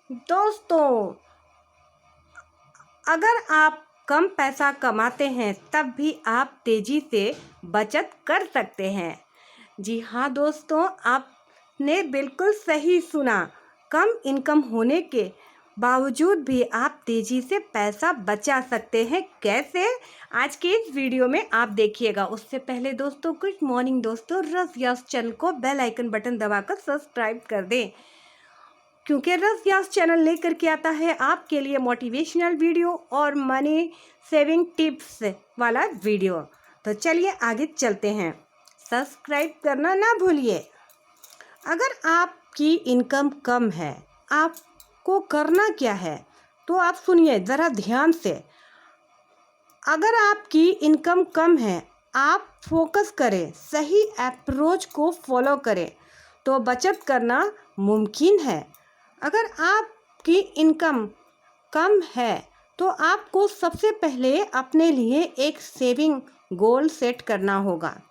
दोस्तों, अगर आप कम पैसा कमाते हैं तब भी आप तेज़ी से बचत कर सकते हैं। जी हाँ दोस्तों, आपने बिल्कुल सही सुना। कम इनकम होने के बावजूद भी आप तेज़ी से पैसा बचा सकते हैं। कैसे? आज के इस वीडियो में आप देखिएगा। उससे पहले दोस्तों, गुड मॉर्निंग दोस्तों, रस यस चैनल को बेल आइकन बटन दबाकर सब्सक्राइब कर दें, क्योंकि रस यस चैनल लेकर के आता है आपके लिए मोटिवेशनल वीडियो और मनी सेविंग टिप्स वाला वीडियो। तो चलिए आगे चलते हैं। सब्सक्राइब करना ना भूलिए। अगर आपकी इनकम कम है, आपको करना क्या है? तो आप सुनिए ज़रा ध्यान से। अगर आपकी इनकम कम है, आप फोकस करें, सही अप्रोच को फॉलो करें तो बचत करना मुमकिन है। अगर आपकी इनकम कम है तो आपको सबसे पहले अपने लिए एक सेविंग गोल सेट करना होगा।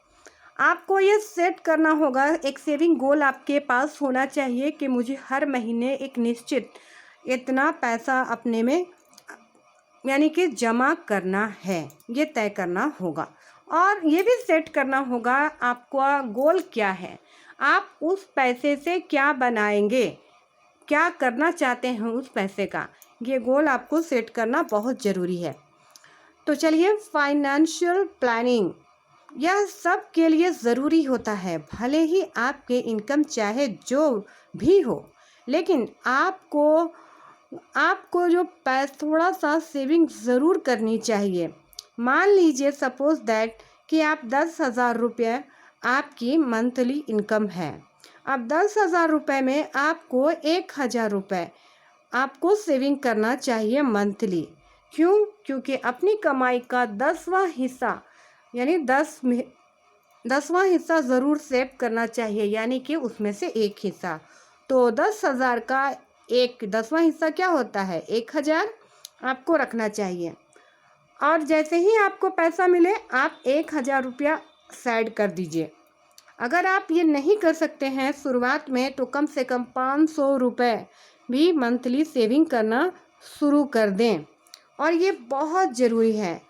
आपको ये सेट करना होगा, एक सेविंग गोल आपके पास होना चाहिए कि मुझे हर महीने एक निश्चित इतना पैसा अपने में यानी कि जमा करना है, ये तय करना होगा। और ये भी सेट करना होगा आपका गोल क्या है, आप उस पैसे से क्या बनाएंगे, क्या करना चाहते हैं उस पैसे का। ये गोल आपको सेट करना बहुत ज़रूरी है। तो चलिए, फाइनेंशियल प्लानिंग यह सब के लिए ज़रूरी होता है। भले ही आपके इनकम चाहे जो भी हो, लेकिन आपको जो थोड़ा सा सेविंग ज़रूर करनी चाहिए। मान लीजिए सपोज़ दैट कि आप 10,000 रुपये आपकी मंथली इनकम है। अब 10,000 रुपये में आपको 1,000 रुपये आपको सेविंग करना चाहिए मंथली। क्यों? क्योंकि अपनी कमाई का 10वां हिस्सा यानी 10वां हिस्सा ज़रूर सेव करना चाहिए, यानी कि उसमें से एक हिस्सा। तो 10,000 का एक 10वां हिस्सा क्या होता है? 1,000 आपको रखना चाहिए। और जैसे ही आपको पैसा मिले आप 1,000 रुपया साइड कर दीजिए। अगर आप ये नहीं कर सकते हैं शुरुआत में, तो कम से कम 500 रुपये भी मंथली सेविंग करना शुरू कर दें। और ये बहुत ज़रूरी है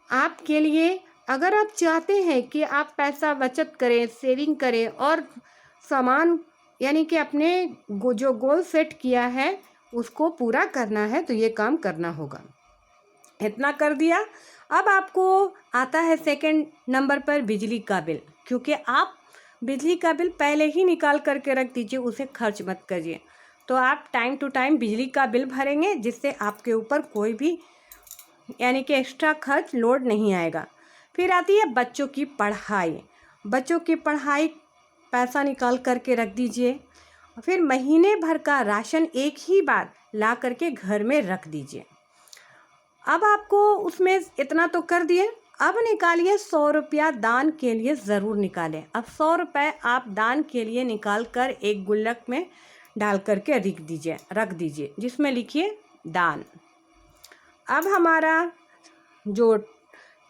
आपके लिए। अगर आप चाहते हैं कि आप पैसा बचत करें, सेविंग करें और सामान यानी कि अपने जो गोल सेट किया है उसको पूरा करना है, तो ये काम करना होगा। इतना कर दिया। अब आपको आता है सेकंड नंबर पर बिजली का बिल, क्योंकि आप बिजली का बिल पहले ही निकाल करके रख दीजिए, उसे खर्च मत करिए। तो आप टाइम टू टाइम बिजली का बिल भरेंगे, जिससे आपके ऊपर कोई भी यानी कि एक्स्ट्रा खर्च लोड नहीं आएगा। फिर आती है बच्चों की पढ़ाई। बच्चों की पढ़ाई पैसा निकाल करके रख दीजिए। फिर महीने भर का राशन एक ही बार ला करके घर में रख दीजिए। अब आपको उसमें इतना तो कर दिए। अब निकालिए 100 रुपया दान के लिए ज़रूर निकालें। अब 100 रुपये आप दान के लिए निकाल कर एक गुल्लक में डाल करके रख दीजिए, जिसमें लिखिए दान। अब हमारा जो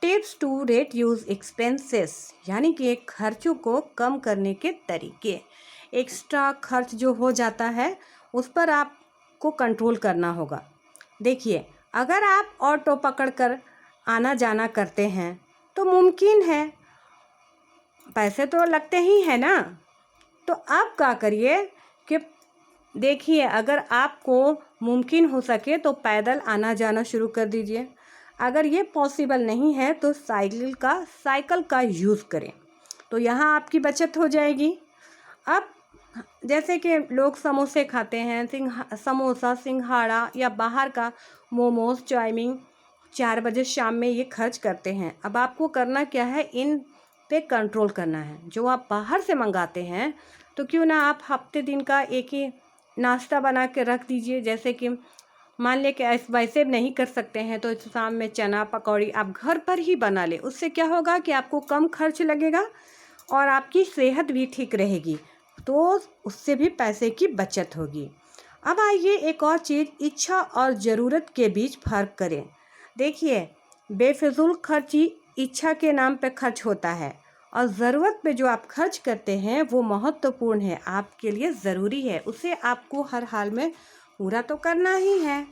टिप्स टू रेड्यूस एक्सपेंसेस यानी कि खर्चों को कम करने के तरीके, एक्स्ट्रा खर्च जो हो जाता है उस पर आपको कंट्रोल करना होगा। देखिए, अगर आप ऑटो पकड़कर आना जाना करते हैं तो मुमकिन है पैसे तो लगते ही हैं ना। तो आप क्या करिए कि देखिए, अगर आपको मुमकिन हो सके तो पैदल आना जाना शुरू कर दीजिए। अगर ये पॉसिबल नहीं है तो साइकिल का यूज़ करें, तो यहाँ आपकी बचत हो जाएगी। अब जैसे कि लोग समोसे खाते हैं, समोसा, सिंघाड़ा या बाहर का मोमोज, चाउमीन 4 बजे शाम में ये खर्च करते हैं। अब आपको करना क्या है, इन पे कंट्रोल करना है। जो आप बाहर से मंगाते हैं, तो क्यों ना आप हफ्ते दिन का एक ही नाश्ता बना के रख दीजिए। जैसे कि मान लें कि वैसे नहीं कर सकते हैं तो शाम में चना पकौड़ी आप घर पर ही बना लें। उससे क्या होगा कि आपको कम खर्च लगेगा और आपकी सेहत भी ठीक रहेगी, तो उससे भी पैसे की बचत होगी। अब आइए एक और चीज़, इच्छा और ज़रूरत के बीच फ़र्क करें। देखिए, बेफिजूल खर्ची इच्छा के नाम पे खर्च होता है, और ज़रूरत पे जो आप खर्च करते हैं वो महत्वपूर्ण है, आपके लिए ज़रूरी है, उसे आपको हर हाल में पूरा तो करना ही है।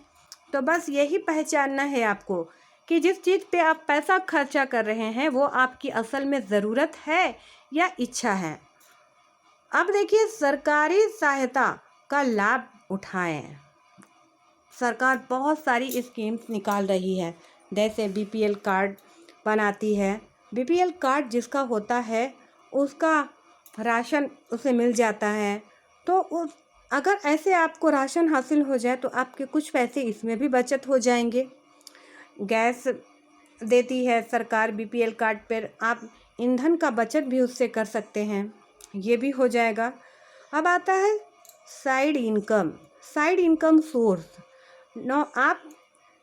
तो बस यही पहचानना है आपको कि जिस चीज़ पे आप पैसा खर्चा कर रहे हैं वो आपकी असल में ज़रूरत है या इच्छा है। अब देखिए, सरकारी सहायता का लाभ उठाएं। सरकार बहुत सारी स्कीम्स निकाल रही है, जैसे बीपीएल कार्ड बनाती है। बीपीएल कार्ड जिसका होता है उसका राशन उसे मिल जाता है। तो उस अगर ऐसे आपको राशन हासिल हो जाए तो आपके कुछ पैसे इसमें भी बचत हो जाएंगे। गैस देती है सरकार बीपीएल कार्ड पर, आप ईंधन का बचत भी उससे कर सकते हैं, ये भी हो जाएगा। अब आता है side income. Side income source no, आप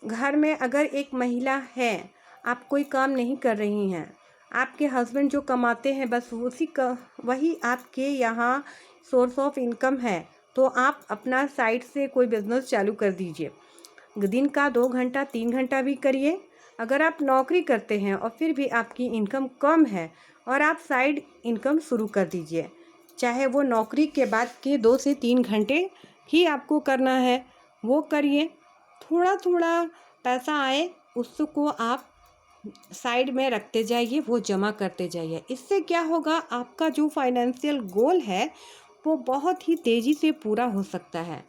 घर में अगर एक महिला है, आप कोई काम नहीं कर रही हैं, आपके हस्बैंड जो कमाते हैं बस वही आपके यहाँ सोर्स ऑफ इनकम है, तो आप अपना साइड से कोई बिज़नेस चालू कर दीजिए। दिन का 2 घंटा 3 घंटा भी करिए। अगर आप नौकरी करते हैं और फिर भी आपकी इनकम कम है और आप साइड इनकम शुरू कर दीजिए, चाहे वो नौकरी के बाद के 2 से 3 घंटे ही आपको करना है, वो करिए। थोड़ा थोड़ा पैसा आए उसको आप साइड में रखते जाइए, वो जमा करते जाइए। इससे क्या होगा, आपका जो फाइनेंशियल गोल है वो बहुत ही तेज़ी से पूरा हो सकता है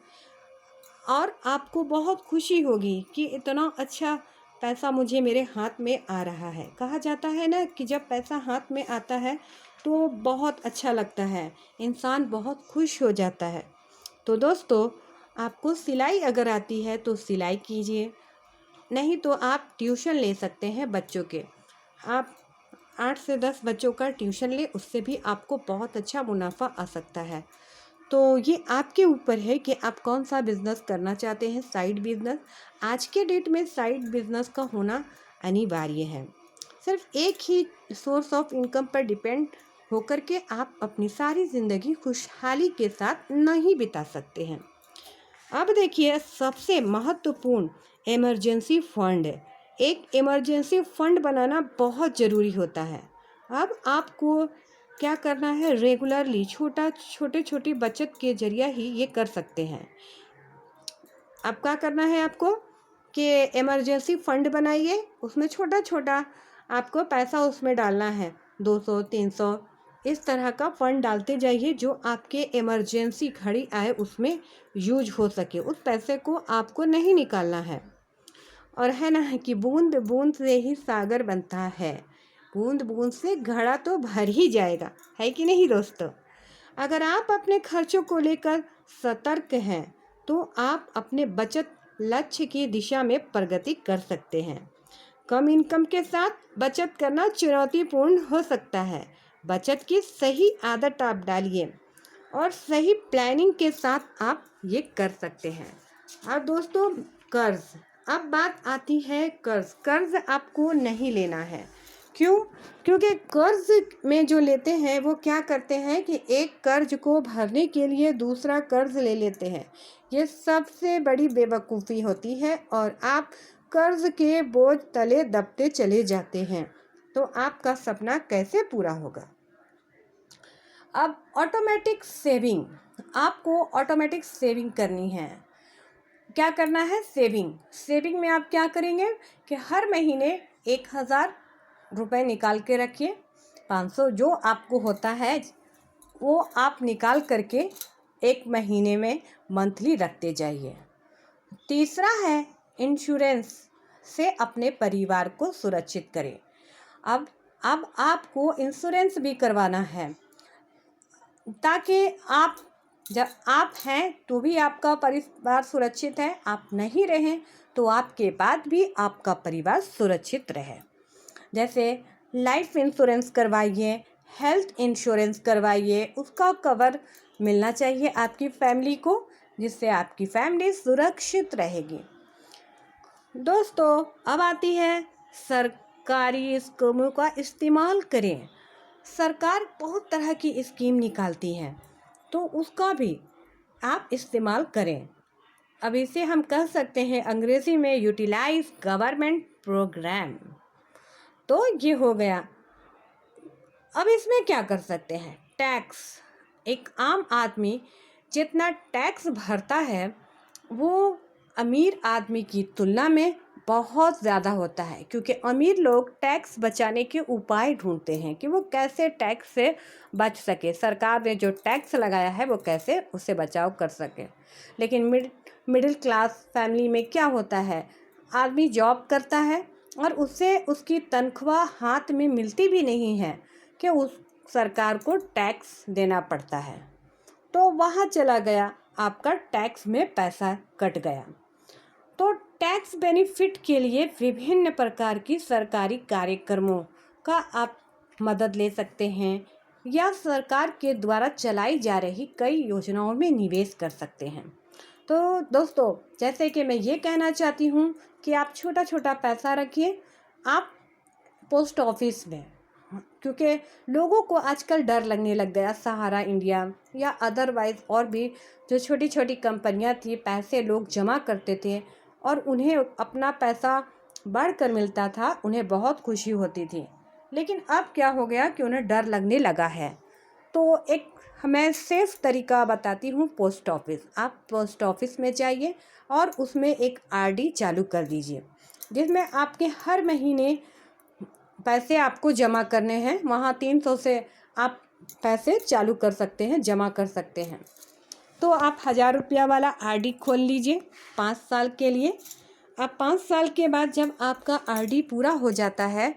और आपको बहुत खुशी होगी कि इतना अच्छा पैसा मुझे मेरे हाथ में आ रहा है। कहा जाता है ना कि जब पैसा हाथ में आता है तो बहुत अच्छा लगता है, इंसान बहुत खुश हो जाता है। तो दोस्तों, आपको सिलाई अगर आती है तो सिलाई कीजिए, नहीं तो आप ट्यूशन ले सकते हैं बच्चों के। आप 8 से 10 बच्चों का ट्यूशन ले, उससे भी आपको बहुत अच्छा मुनाफा आ सकता है। तो ये आपके ऊपर है कि आप कौन सा बिज़नेस करना चाहते हैं। साइड बिज़नेस आज के डेट में साइड बिज़नेस का होना अनिवार्य है। सिर्फ एक ही सोर्स ऑफ इनकम पर डिपेंड होकर के आप अपनी सारी ज़िंदगी खुशहाली के साथ नहीं बिता सकते हैं। अब देखिए, सबसे महत्वपूर्ण इमरजेंसी फंड है। एक इमरजेंसी फंड बनाना बहुत ज़रूरी होता है। अब आपको क्या करना है, रेगुलरली छोटे छोटे बचत के जरिए ही ये कर सकते हैं। अब क्या करना है आपको कि इमरजेंसी फंड बनाइए, उसमें छोटा छोटा आपको पैसा उसमें डालना है, 200 300 इस तरह का फंड डालते जाइए जो आपके इमरजेंसी घड़ी आए उसमें यूज हो सके। उस पैसे को आपको नहीं निकालना है। और है ना कि बूंद बूंद से ही सागर बनता है, बूंद बूंद से घड़ा तो भर ही जाएगा, है कि नहीं दोस्तों। अगर आप अपने खर्चों को लेकर सतर्क हैं तो आप अपने बचत लक्ष्य की दिशा में प्रगति कर सकते हैं। कम इनकम के साथ बचत करना चुनौतीपूर्ण हो सकता है। बचत की सही आदत आप डालिए और सही प्लानिंग के साथ आप ये कर सकते हैं। और दोस्तों, कर्ज, अब बात आती है कर्ज। कर्ज आपको नहीं लेना है। क्यों? क्योंकि कर्ज में जो लेते हैं वो क्या करते हैं कि एक कर्ज को भरने के लिए दूसरा कर्ज ले लेते हैं। ये सबसे बड़ी बेवकूफ़ी होती है और आप कर्ज के बोझ तले दबते चले जाते हैं। तो आपका सपना कैसे पूरा होगा। अब ऑटोमेटिक सेविंग, आपको ऑटोमेटिक सेविंग करनी है। क्या करना है, सेविंग में आप क्या करेंगे कि हर महीने 1000 रुपये निकाल के रखिए। 500 जो आपको होता है वो आप निकाल करके एक महीने में मंथली रखते जाइए। तीसरा है इंश्योरेंस से अपने परिवार को सुरक्षित करें। अब आपको इंश्योरेंस भी करवाना है ताकि आप जब आप हैं तो भी आपका परिवार सुरक्षित है, आप नहीं रहें तो आपके बाद भी आपका परिवार सुरक्षित रहे। जैसे लाइफ इंश्योरेंस करवाइए, हेल्थ इंश्योरेंस करवाइए, उसका कवर मिलना चाहिए आपकी फैमिली को, जिससे आपकी फैमिली सुरक्षित रहेगी। दोस्तों, अब आती है सरकारी स्कीमों का इस्तेमाल करें। सरकार बहुत तरह की स्कीम निकालती हैं तो उसका भी आप इस्तेमाल करें। अब इसे हम कह सकते हैं अंग्रेज़ी में यूटिलाइज गवर्नमेंट प्रोग्राम। तो ये हो गया। अब इसमें क्या कर सकते हैं, टैक्स। एक आम आदमी जितना टैक्स भरता है वो अमीर आदमी की तुलना में बहुत ज़्यादा होता है, क्योंकि अमीर लोग टैक्स बचाने के उपाय ढूंढते हैं कि वो कैसे टैक्स से बच सके, सरकार ने जो टैक्स लगाया है वो कैसे उससे बचाव कर सके। लेकिन मिडिल क्लास फैमिली में क्या होता है, आदमी जॉब करता है और उससे उसकी तनख्वाह हाथ में मिलती भी नहीं है कि उस सरकार को टैक्स देना पड़ता है, तो वहाँ चला गया, आपका टैक्स में पैसा कट गया। तो टैक्स बेनिफिट के लिए विभिन्न प्रकार की सरकारी कार्यक्रमों का आप मदद ले सकते हैं या सरकार के द्वारा चलाई जा रही कई योजनाओं में निवेश कर सकते हैं। तो दोस्तों, जैसे कि मैं ये कहना चाहती हूँ कि आप छोटा छोटा पैसा रखिए आप पोस्ट ऑफिस में, क्योंकि लोगों को आजकल डर लगने लग गया। सहारा इंडिया या अदरवाइज और भी जो छोटी छोटी कंपनियां थी, पैसे लोग जमा करते थे और उन्हें अपना पैसा बढ़कर मिलता था, उन्हें बहुत खुशी होती थी। लेकिन अब क्या हो गया कि उन्हें डर लगने लगा है। तो एक मैं सेफ तरीका बताती हूँ, पोस्ट ऑफिस। आप पोस्ट ऑफिस में जाइए और उसमें एक आरडी चालू कर दीजिए, जिसमें आपके हर महीने पैसे आपको जमा करने हैं। वहाँ 300 से आप पैसे चालू कर सकते हैं, जमा कर सकते हैं। तो आप 1000 रुपया वाला आरडी खोल लीजिए 5 साल के लिए। अब 5 साल के बाद जब आपका आरडी पूरा हो जाता है,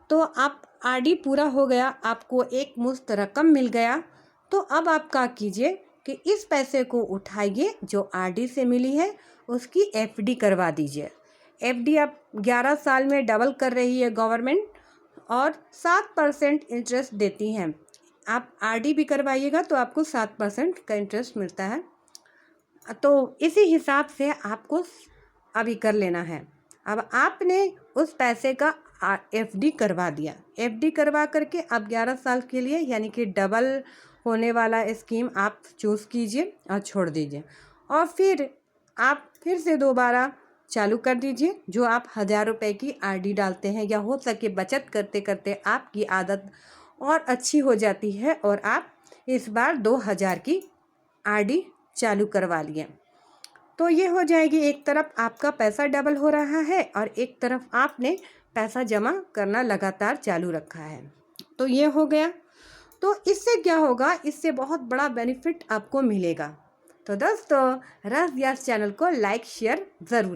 तो आप आरडी पूरा हो गया, आपको एक मुश्त रकम मिल गया, तो अब आप क्या कीजिए कि इस पैसे को उठाइए जो आरडी से मिली है, उसकी एफडी करवा दीजिए। एफडी अब 11 साल में डबल कर रही है गवर्नमेंट और 7% इंटरेस्ट देती हैं। आप आरडी भी करवाइएगा तो आपको 7% का इंटरेस्ट मिलता है। तो इसी हिसाब से आपको अभी कर लेना है। अब आपने उस पैसे का एफडी करवा दिया, एफडी करवा करके अब 11 साल के लिए यानी कि डबल होने वाला स्कीम आप चूज़ कीजिए और छोड़ दीजिए, और फिर आप फिर से दोबारा चालू कर दीजिए। जो आप 1000 रुपये की आरडी डालते हैं, या हो सके बचत करते करते आपकी आदत और अच्छी हो जाती है और आप इस बार 2000 की आरडी चालू करवा लिए, तो ये हो जाएगी। एक तरफ आपका पैसा डबल हो रहा है और एक तरफ आपने पैसा जमा करना लगातार चालू रखा है। तो ये हो गया। तो इससे क्या होगा, इससे बहुत बड़ा बेनिफिट आपको मिलेगा। तो दोस्तों, रस व्यास चैनल को लाइक शेयर ज़रूर।